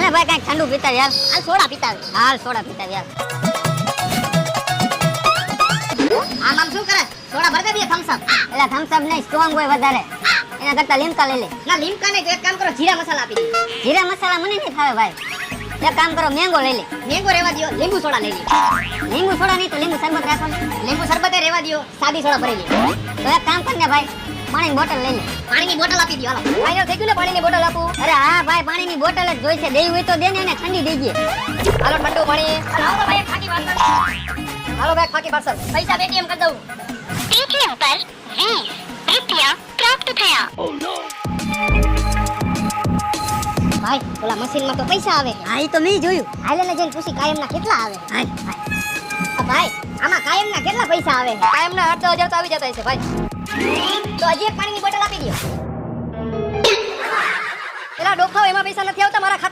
મને ભાઈ કઈ ઠંડુ પીતા યાર. હાલ સોડા પીતા આવે. હાલ સોડા પીતા યાર. આમ આમ શું કરે? સોડા ભર દે બે થમ્સ અપ. એટલે થમ્સ અપ નહીં, સ્ટ્રોંગ હોય વધારે. એના કરતા લીમકા લઈ લે. ના લીમકા નહીં તો એક કામ કરો જીરા મસાલા આપી દે. જીરા મસાલા મને નહીં ફાવે ભાઈ. એક કામ કરો, મેંગો લઈ લે. મેંગો રેવા દ્યો, લીંબુ સોડા લઈ લે. લીંબુ સોડા નહીં તો લીંબુ શરબત રાખો ને. લીંબુ શરબતે રેવા દ્યો, સાદી સોડા ભરી લે. તો એક કામ કર ને ભાઈ, પાણીની બોટલ લઈ લે. પાણીની બોટલ આપી દ્યો હાલો. ફાઈનલ થઈ ગયું ને પાણીની બોટલ આપું. અરે હા ભાઈ, પાણીની બોટલ જ જોઈશે. દેવી હોય તો દે ને, એને ઠંડી દેજે. હાલો ઠંડુ પાણી. હાલો ભાઈ એક ખાકી પાર્સલ. હાલો ભાઈ ખાકી પાર્સલ. પૈસા પેટીએમ કરી દઉં. पेटीएम पर 20 रुपया प्राप्त થયા। ભાઈ ઓલા મશીનમાં તો પૈસા આવે. હા ઈ તો મેં જોયું. હાલે ને જઈને પૂછી કાયમના કેટલા આવે. હાલ. ભાઈ આમાં કાયમના કેટલા પૈસા આવે? કાયમના 8,000 તો આવી જતા હશે ભાઈ. તો હજી એક પાણીની બોટલ આપી દો. એલા ડોફાઓ એમાં પૈસા નથી આવતા મારા ખાતા